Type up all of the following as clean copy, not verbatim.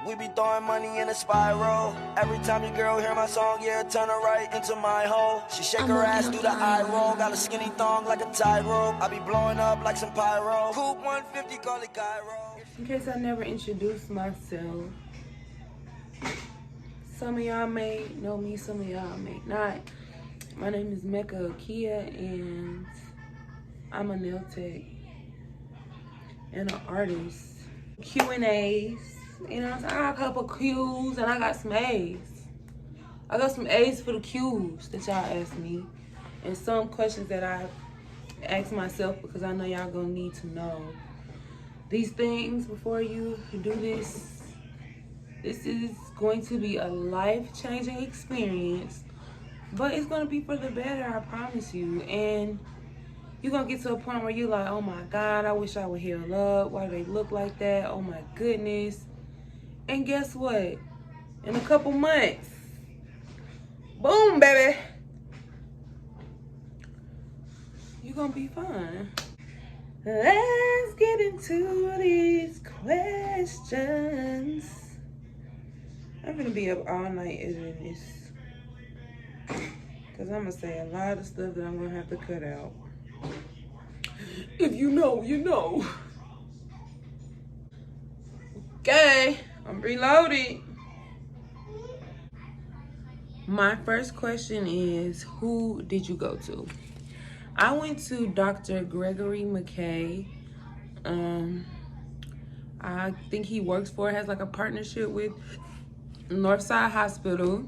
We be throwing money in a spiral. Every time your girl hear my song, yeah, turn her right into my hole. She shake her ass, do the eye roll. Got a skinny thong like a tightrope. I be blowing up like some pyro. Coupe 150, call it Cairo. In case I never introduced myself, some of y'all may know me, some of y'all may not. My name is Mecca Kia, and I'm a nail tech and an artist. Q&As, you know what I'm saying? I got a couple Q's and I got some A's. I got some A's for the Q's that y'all asked me, and some questions that I asked myself because I know y'all gonna need to know these things before you do this. This is going to be a life-changing experience, but it's gonna be for the better, I promise you. And you're gonna get to a point where you're like, oh my God, I wish I would heal up. Why do they look like that? Oh my goodness. And guess what? In a couple months, boom, baby, you're gonna be fine. Let's get into these questions. I'm gonna be up all night editing this, because I'm gonna say a lot of stuff that I'm gonna have to cut out. If you know, you know. Okay, I'm reloaded. My first question is, who did you go to? I went to Dr. Gregory McKay. I think he works for, has like a partnership with Northside Hospital,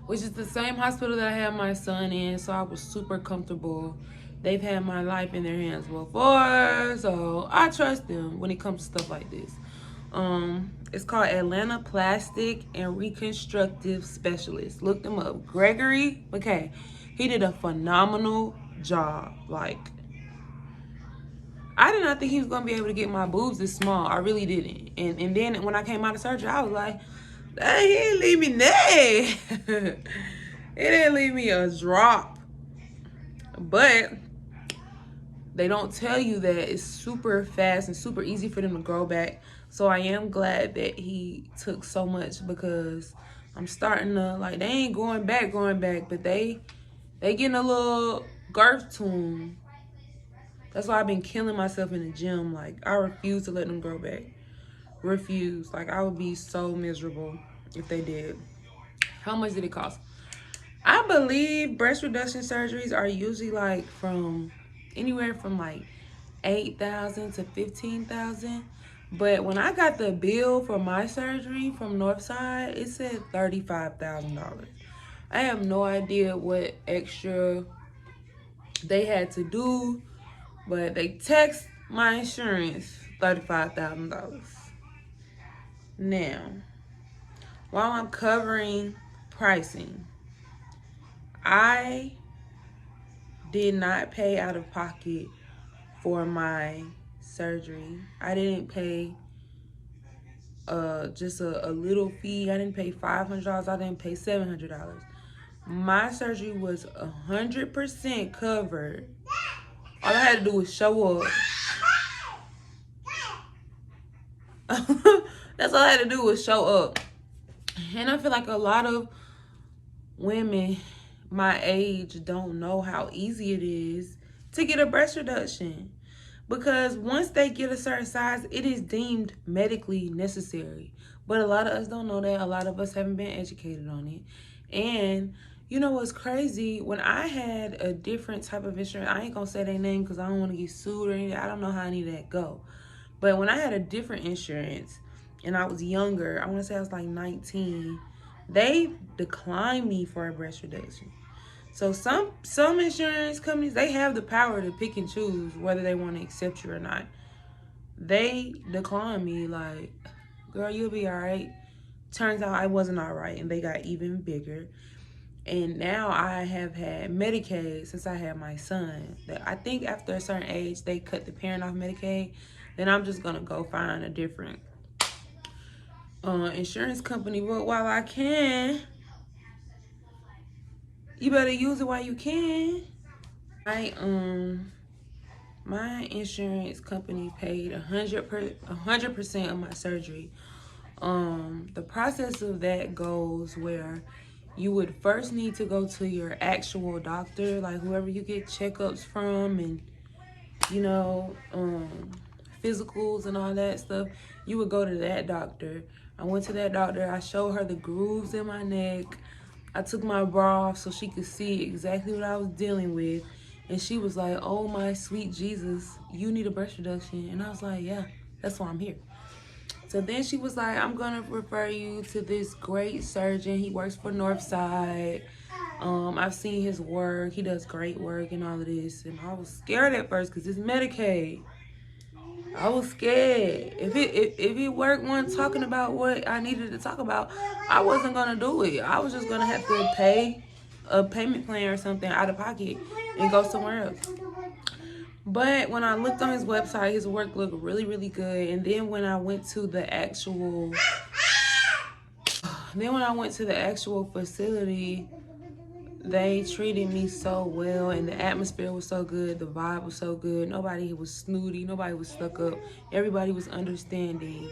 which is the same hospital that I had my son in, so I was super comfortable. They've had my life in their hands before, so I trust them when it comes to stuff like this. It's called Atlanta Plastic and Reconstructive Specialist. Look them up. Gregory McKay. He did a phenomenal job. Like, I did not think he was gonna be able to get my boobs this small. I really didn't. And then when I came out of surgery, I was like, dang, he didn't leave me nothing. He didn't leave me a drop. But they don't tell you that it's super fast and super easy for them to grow back. So I am glad that he took so much, because I'm starting to, like, they ain't going back, but they getting a little girth to them. That's why I've been killing myself in the gym. Like, I refuse to let them grow back. Refuse. Like, I would be so miserable if they did. How much did it cost? I believe breast reduction surgeries are usually like from anywhere from like $8,000 to $15,000. But when I got the bill for my surgery from Northside, it said $35,000. I have no idea what extra they had to do, but they text my insurance $35,000. Now, while I'm covering pricing, I did not pay out of pocket for my surgery. I didn't pay just a little fee. I didn't pay $500. I didn't pay $700. My surgery was 100% covered. All I had to do was show up. That's all I had to do was show up. And I feel like a lot of women my age don't know how easy it is to get a breast reduction, because once they get a certain size, it is deemed medically necessary. But a lot of us don't know that. A lot of us haven't been educated on it. And you know what's crazy? When I had a different type of insurance, I ain't gonna say their name because I don't want to get sued or anything. I don't know how any of that go. But when I had a different insurance and I was younger, I want to say I was like 19, they declined me for a breast reduction. So some insurance companies, they have the power to pick and choose whether they want to accept you or not. They declined me, like, girl, you'll be all right. Turns out I wasn't all right, and they got even bigger. And now I have had Medicaid since I had my son. I think after a certain age, they cut the parent off Medicaid. Then I'm just going to go find a different insurance company. But while I can, you better use it while you can. My insurance company paid 100% of my surgery. The process of that goes where you would first need to go to your actual doctor, like whoever you get checkups from, and you know, physicals and all that stuff. You would go to that doctor. I went to that doctor. I showed her the grooves in my neck. I took my bra off so she could see exactly what I was dealing with. And she was like, "Oh my sweet Jesus, you need a breast reduction." And I was like, "Yeah, that's why I'm here." So then she was like, "I'm gonna refer you to this great surgeon. He works for Northside. I've seen his work. He does great work and all of this." And I was scared at first because it's Medicaid. I was scared. If it worked one talking about what I needed to talk about, I wasn't gonna do it. I was just gonna have to pay a payment plan or something out of pocket and go somewhere else. But when I looked on his website, his work looked really, really good. And then when I went to the actual facility, they treated me so well, and the atmosphere was so good, the vibe was so good. Nobody was snooty, nobody was stuck up, everybody was understanding,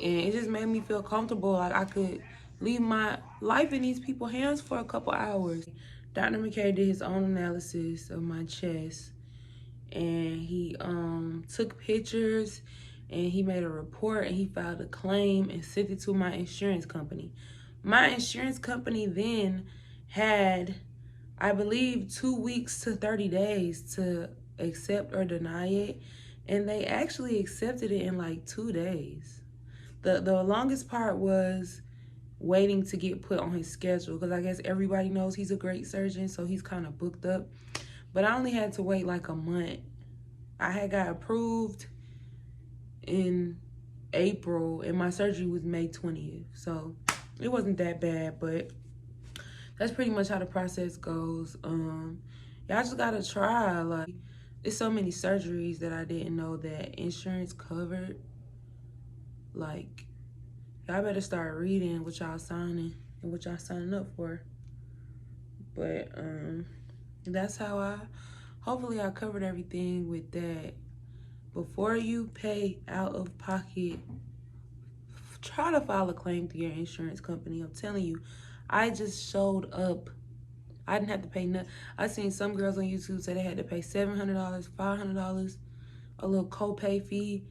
and it just made me feel comfortable, like I could leave my life in these people's hands for a couple hours. Dr. McKay did his own analysis of my chest, and he took pictures, and he made a report, and he filed a claim and sent it to my insurance company. My insurance company then had, I believe, 2 weeks to 30 days to accept or deny it, and they actually accepted it in like 2 days. The longest part was waiting to get put on his schedule, because I guess everybody knows he's a great surgeon, so he's kind of booked up. But I only had to wait like a month. I had got approved in April, and my surgery was May 20th. So it wasn't that bad, but that's pretty much how the process goes. Y'all just gotta try. Like, there's so many surgeries that I didn't know that insurance covered. Like, y'all better start reading what y'all signing and what y'all signing up for. But that's how hopefully I covered everything with that. Before you pay out of pocket, try to file a claim through your insurance company. I'm telling you, I just showed up. I didn't have to pay nothing. I seen some girls on YouTube say they had to pay $700, $500, a little copay fee.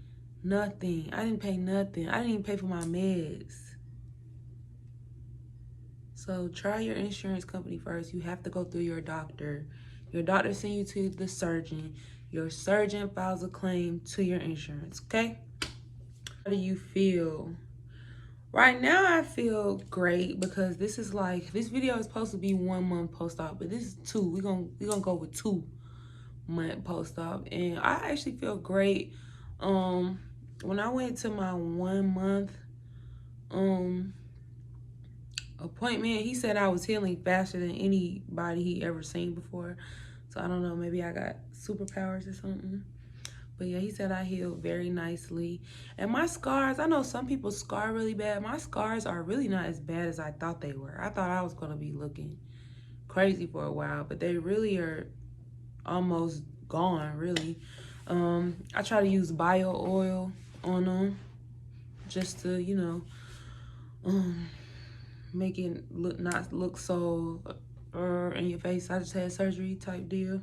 Nothing. I didn't pay nothing. I didn't even pay for my meds. So try your insurance company first. You have to go through your doctor. Your doctor sends you to the surgeon. Your surgeon files a claim to your insurance, okay? How do you feel? Right now, I feel great because this video is supposed to be 1 month post-op, but this is 2. We're gonna go with 2 month post-op, and I actually feel great. When I went to my 1 month appointment, he said I was healing faster than anybody he ever seen before. So I don't know, maybe I got superpowers or something. But yeah, he said I healed very nicely. And my scars, I know some people scar really bad. My scars are really not as bad as I thought they were. I thought I was gonna be looking crazy for a while, but they really are almost gone, really. I try to use bio oil on them just to, you know, make it not look so in your face. I just had surgery type deal.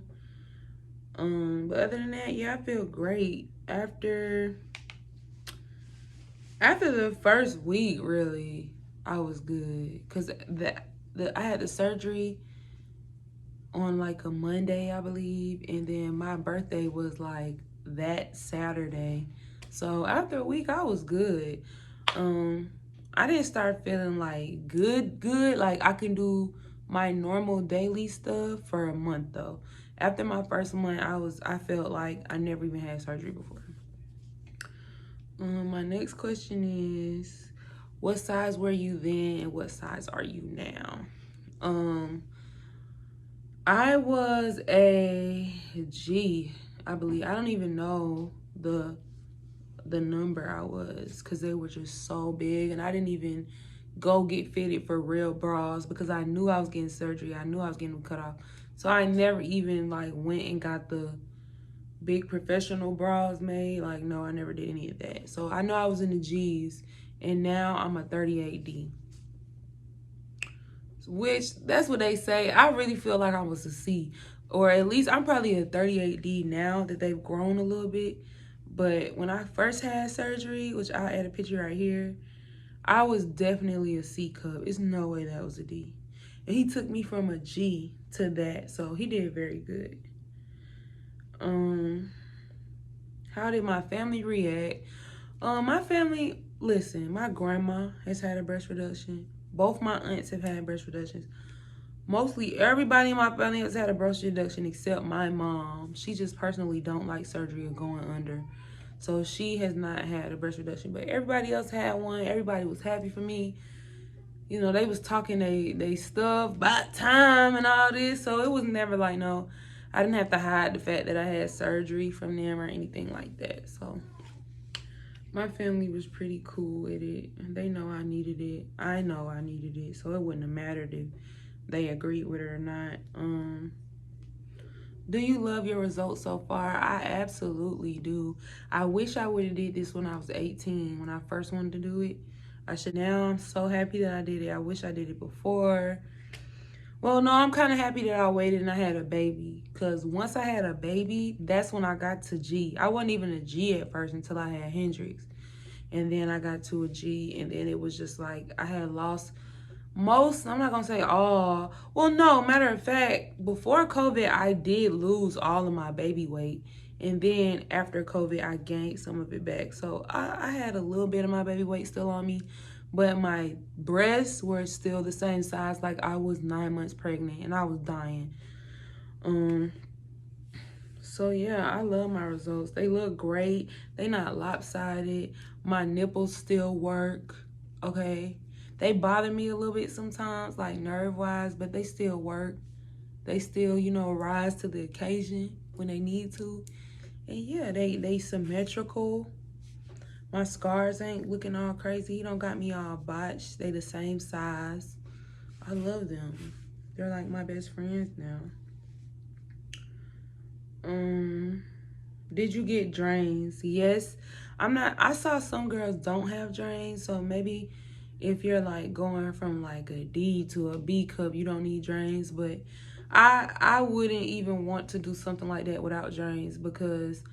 But other than that, yeah, I feel great. After the first week, really, I was good. Cause I had the surgery on like a Monday, I believe, and then my birthday was like that Saturday. So after a week, I was good. I didn't start feeling like good, like I can do my normal daily stuff for a month though. After my first month, I felt like I never even had surgery before. My next question is, what size were you then and what size are you now? I was a G, I believe. I don't even know the number I was because they were just so big, and I didn't even go get fitted for real bras because I knew I was getting surgery. I knew I was getting them cut off. So I never even like went and got the big professional bras made. Like, no, I never did any of that. So I know I was in the G's, and now I'm a 38D. Which, that's what they say. I really feel like I was a C. Or at least I'm probably a 38D now that they've grown a little bit. But when I first had surgery, which I'll add a picture right here, I was definitely a C cup. It's no way that was a D. And he took me from a G to that. So he did very good. How did my family react? My family, listen, my grandma has had a breast reduction. Both my aunts have had breast reductions. Mostly everybody in my family has had a breast reduction except my mom. She just personally don't like surgery or going under. So she has not had a breast reduction. But everybody else had one. Everybody was happy for me. You know, they was talking they stuff about time and all this. So it was never like, no, I didn't have to hide the fact that I had surgery from them or anything like that. So my family was pretty cool with it. They know I needed it. I know I needed it. So it wouldn't have mattered if they agreed with it or not. Do you love your results so far? I absolutely do. I wish I would have did this when I was 18, when I first wanted to do it. Now I'm so happy that I did it. I wish I did it before. Well, no, I'm kind of happy that I waited and I had a baby. Because once I had a baby, that's when I got to G. I wasn't even a G at first until I had Hendrix. And then I got to a G. And then it was just like I had lost most, I'm not going to say all. Well, no, matter of fact, before COVID, I did lose all of my baby weight. And then after COVID, I gained some of it back. So I had a little bit of my baby weight still on me. But my breasts were still the same size like I was 9 months pregnant. And I was dying. So yeah, I love my results. They look great. They not lopsided. My nipples still work. Okay. They bother me a little bit sometimes, like nerve-wise, but they still work. They still, you know, rise to the occasion when they need to. And yeah, they symmetrical. My scars ain't looking all crazy. He don't got me all botched. They the same size. I love them. They're like my best friends now. Did you get drains? Yes. I saw some girls don't have drains, so maybe if you're like going from like a D to a B cup, you don't need drains. But I wouldn't even want to do something like that without drains, because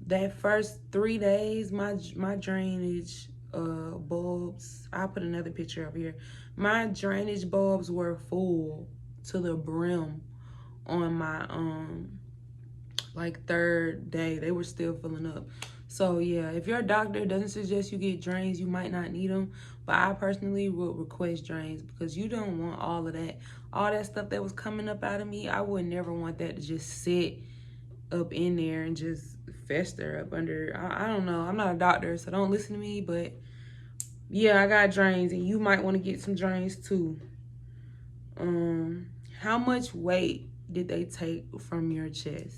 that first 3 days, my drainage bulbs, I'll put another picture up here. My drainage bulbs were full to the brim on my like 3rd day. They were still filling up. So yeah, if your doctor doesn't suggest you get drains, you might not need them. But I personally would request drains, because you don't want all of that. All that stuff that was coming up out of me, I would never want that to just sit up in there and just fester up under. I don't know. I'm not a doctor, so don't listen to me. But yeah, I got drains, and you might want to get some drains too. How much weight did they take from your chest?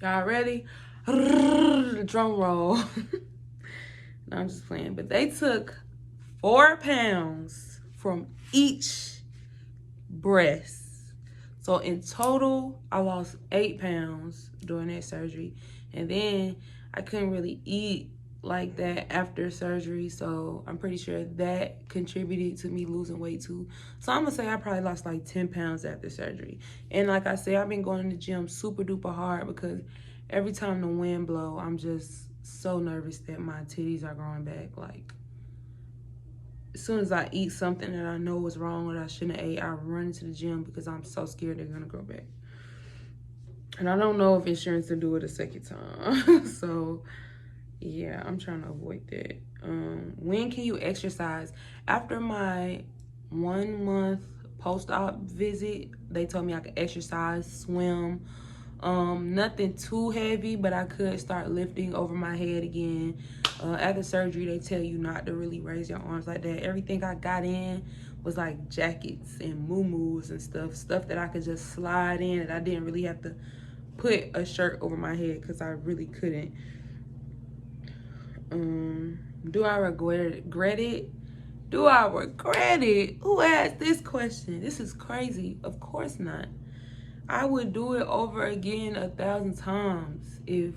Y'all ready? Drum roll. No, I'm just playing. But they took 4 pounds from each breast. So in total, I lost 8 pounds during that surgery. And then I couldn't really eat like that after surgery. So I'm pretty sure that contributed to me losing weight too. So I'm going to say I probably lost like 10 pounds after surgery. And like I said, I've been going to the gym super duper hard, because every time the wind blow, I'm just so nervous that my titties are growing back. Like, as soon as I eat something that I know is wrong or that I shouldn't have ate, I run to the gym because I'm so scared they're gonna grow back. And I don't know if insurance will do it a second time. So yeah, I'm trying to avoid that. When can you exercise? After my 1 month post-op visit, they told me I could exercise, swim. Nothing too heavy, but I could start lifting over my head again. After surgery, they tell you not to really raise your arms like that. Everything I got in was like jackets and muumuus and stuff that I could just slide in, and I didn't really have to put a shirt over my head because I really couldn't. Do I regret it? Do I regret it? Who asked this question? This is crazy. Of course not. I would do it over again 1,000 times if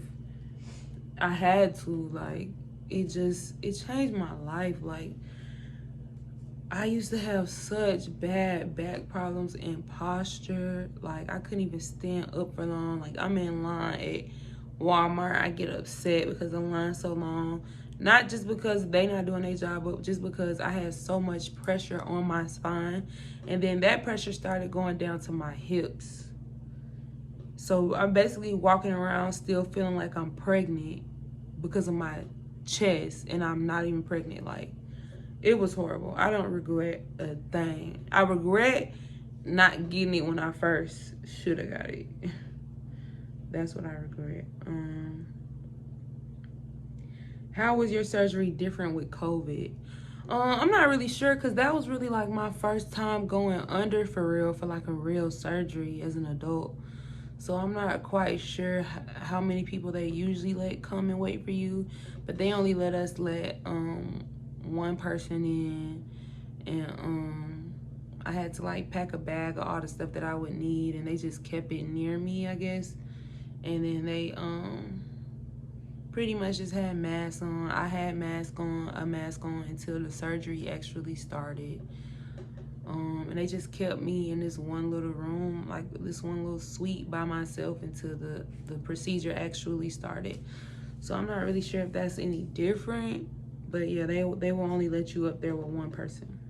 I had to. Like, it changed my life. Like, I used to have such bad back problems and posture. Like, I couldn't even stand up for long. Like, I'm in line at Walmart, I get upset because the line's so long. Not just because they not doing their job, but just because I had so much pressure on my spine. And then that pressure started going down to my hips. So I'm basically walking around still feeling like I'm pregnant because of my chest, and I'm not even pregnant. Like, it was horrible. I don't regret a thing. I regret not getting it when I first should have got it. That's what I regret. How was your surgery different with COVID? I'm not really sure, because that was really like my first time going under for real, for like a real surgery as an adult. So I'm not quite sure how many people they usually let come and wait for you, but they only let us let one person in, and I had to like pack a bag of all the stuff that I would need, and they just kept it near me, I guess. And then they pretty much just had masks on. I had a mask on until the surgery actually started. And they just kept me in this one little room, like this one little suite by myself until the procedure actually started. So I'm not really sure if that's any different, but yeah, they will only let you up there with one person.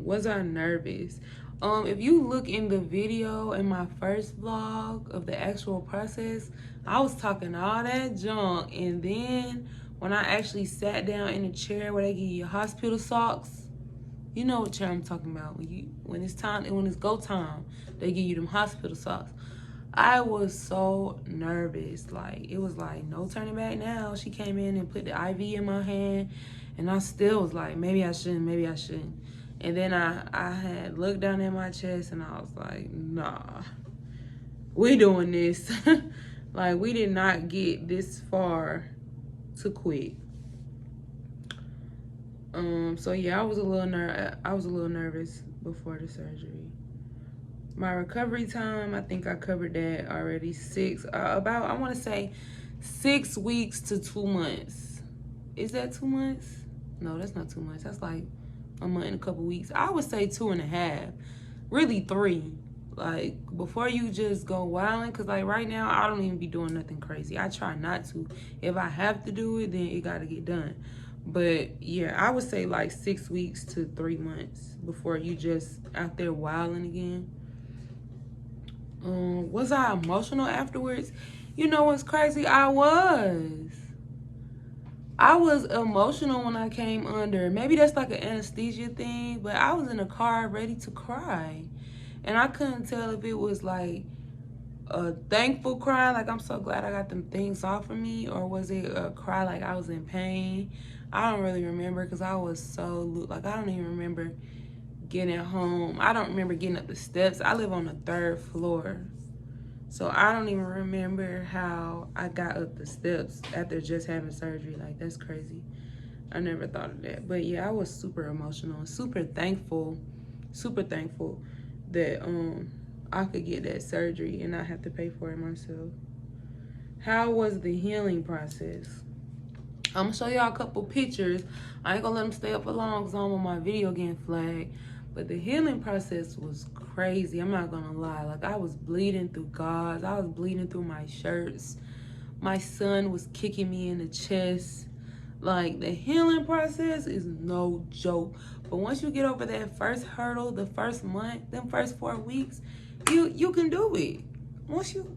Was I nervous? If you look in the video in my first vlog of the actual process, I was talking all that junk, and then when I actually sat down in a chair where they give you hospital socks, you know what chair I'm talking about. When it's go time, they give you them hospital socks. I was so nervous. Like, it was like no turning back now. She came in and put the IV in my hand, and I still was like, maybe I shouldn't. And then I had looked down at my chest, and I was like, nah, we doing this. Like, we did not get this far to quit. So yeah, I was a little nervous before the surgery. My recovery time, I think I covered that already. I want to say 6 weeks to 2 months. Is that 2 months? No, that's not 2 months. That's like a month and a couple weeks. I would say 2.5, really 3. Like, before you just go wilding, because like right now I don't even be doing nothing crazy. I try not to. If I have to do it, then it got to get done. But yeah, I would say like 6 weeks to 3 months before you just out there wilding again. Was I emotional afterwards? You know what's crazy? I was emotional when I came under. Maybe that's like an anesthesia thing, but I was in a car ready to cry. And I couldn't tell if it was like a thankful cry, like I'm so glad I got them things off of me, or was it a cry like I was in pain? I don't really remember, because I was so, like, I don't even remember getting home. I don't remember getting up the steps. I live on the 3rd floor. So I don't even remember how I got up the steps after just having surgery. Like, that's crazy. I never thought of that. But yeah, I was super emotional and super thankful that I could get that surgery and not have to pay for it myself. How was the healing process? I'm gonna show y'all a couple pictures. I ain't gonna let them stay up for long because I don't want my video getting flagged. But the healing process was crazy. I'm not gonna lie. Like, I was bleeding through gauze. I was bleeding through my shirts. My son was kicking me in the chest. Like, the healing process is no joke. But once you get over that first hurdle, the first month, them first 4 weeks, you can do it. Once you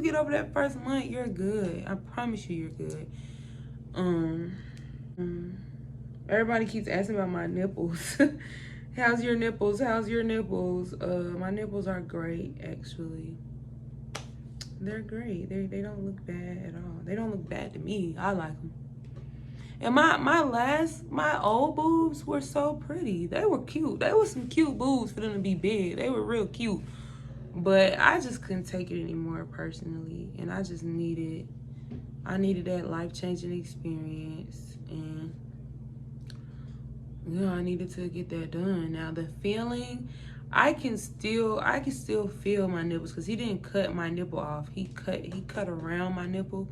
get over that first month, you're good. I promise you, you're good. Everybody keeps asking about my nipples. How's your nipples? My nipples are great, actually. They're great. They don't look bad at all. They don't look bad to me. I like them. And my old boobs were so pretty. They were cute. They were some cute boobs for them to be big. They were real cute. But I just couldn't take it anymore personally. And I just needed that life-changing experience. And yeah, I needed to get that done. Now the feeling, I can still feel my nipples, because he didn't cut my nipple off. He cut around my nipple.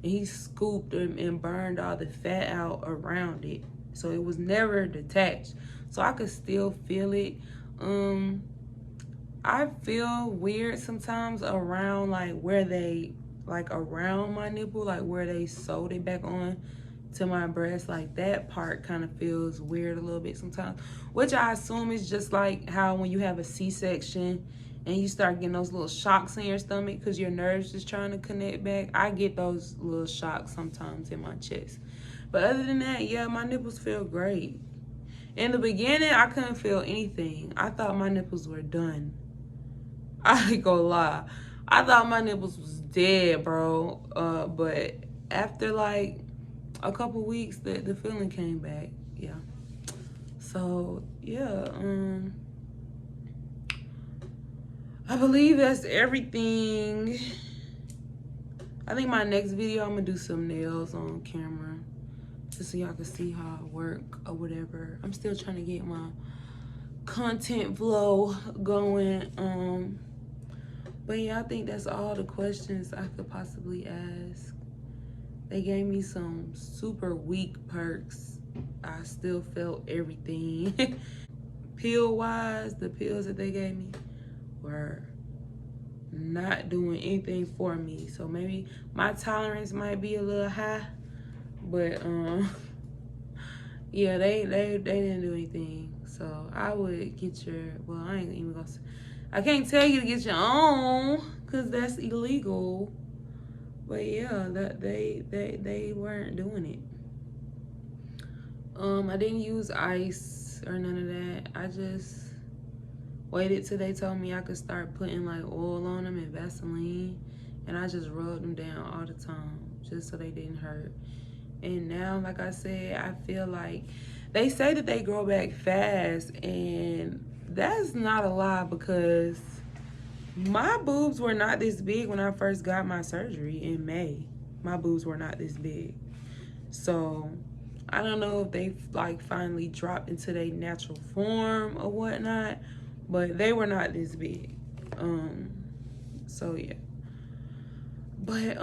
and he scooped and burned all the fat out around it, so it was never detached, so I could still feel it. I feel weird sometimes around like where they, like around my nipple, like where they sewed it back on to my breast. Like that part kind of feels weird a little bit sometimes, which I assume is just like how when you have a C-section and you start getting those little shocks in your stomach because your nerves just trying to connect back. I get those little shocks sometimes in my chest. But other than that, yeah, my nipples feel great. In the beginning, I couldn't feel anything. I thought my nipples were done. I ain't gonna lie. I thought my nipples was dead, bro. But after like a couple weeks, the feeling came back. Yeah. So yeah. I believe that's everything. I think my next video I'm gonna do some nails on camera, just so y'all can see how I work or whatever. I'm still trying to get my content flow going. But yeah, I think that's all the questions I could possibly ask. They gave me some super weak perks. I still felt everything. Pill wise, the pills that they gave me were not doing anything for me. So maybe my tolerance might be a little high, but yeah, they didn't do anything. So I would get your, well, I ain't even gonna say, I can't tell you to get your own because that's illegal. But yeah, that they weren't doing it. I didn't use ice or none of that. I just waited till they told me I could start putting like oil on them and Vaseline, and I just rubbed them down all the time just so they didn't hurt. And now, like I said, I feel like they say that they grow back fast, and that's not a lie because my boobs were not this big when I first got my surgery in May. My boobs were not this big. So I don't know if they like finally dropped into their natural form or whatnot, but they were not this big. So yeah. But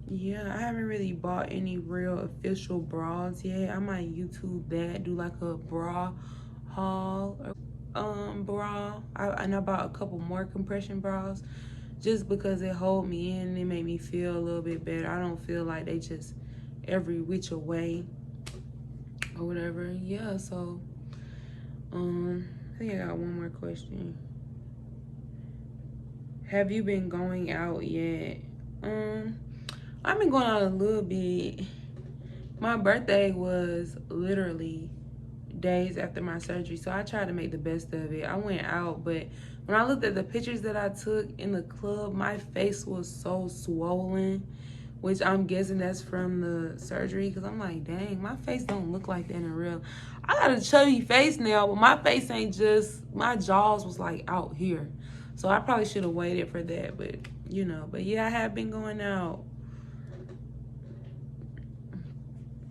yeah, I haven't really bought any real official bras yet. I might YouTube that, do like a bra haul or bra. And I bought a couple more compression bras just because it hold me in and it made me feel a little bit better. I don't feel like they just every which away or whatever. Yeah, so I think I got one more question. Have you been going out yet? I've been going out a little bit. My birthday was literally days after my surgery, so I tried to make the best of it. I went out, but when I looked at the pictures that I took in the club, my face was so swollen, which I'm guessing that's from the surgery, because I'm like, dang, my face don't look like that in real. I got a chubby face now, but my face ain't just, my jaws was like out here. So I probably should have waited for that, but you know. But yeah, I have been going out.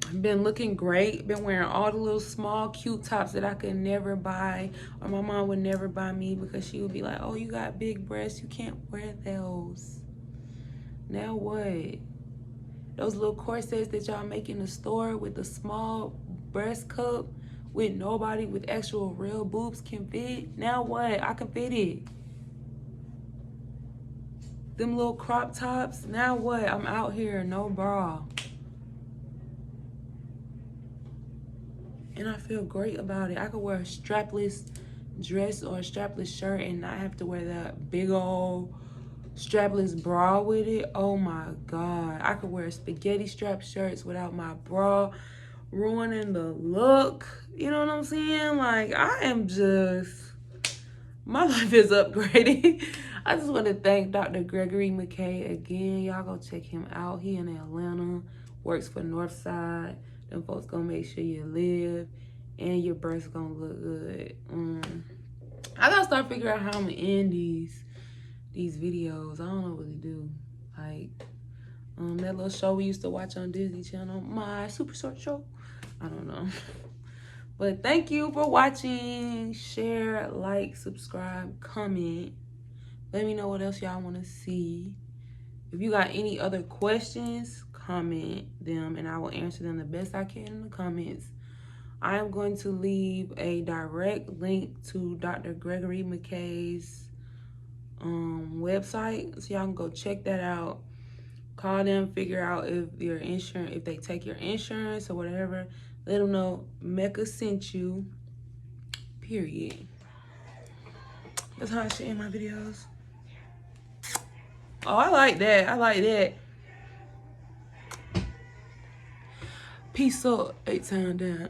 I've been looking great. Been wearing all the little small cute tops that I could never buy, or my mom would never buy me because she would be like, oh, you got big breasts, you can't wear those. Now what? Those little corsets that y'all make in the store with the small breast cup with nobody with actual real boobs can fit. Now what? I can fit it. Them little crop tops. Now what? I'm out here, no bra. And I feel great about it. I could wear a strapless dress or a strapless shirt and not have to wear that big old strapless bra with it. Oh my God. I could wear spaghetti strap shirts without my bra ruining the look. You know what I'm saying? Like, I am just, my life is upgrading. I just want to thank Dr. Gregory McKay again. Y'all go check him out. He in Atlanta, works for Northside. Them folks gonna make sure you live and your breasts gonna look good. I gotta start figuring out how I'm gonna end these videos. I don't know what to do. Like that little show we used to watch on Disney Channel, My Super Short Show. I don't know. But thank you for watching. Share, like, subscribe, comment. Let me know what else y'all want to see. If you got any other questions, comment them and I will answer them the best I can in the comments. I am going to leave a direct link to Dr. Gregory McKay's website, so y'all can go check that out. Call them, figure out if your insurance, if they take your insurance or whatever. Let them know Mecca sent you. Period. That's how I should end my videos. Oh, I like that. I like that. Peace up, 8 times down.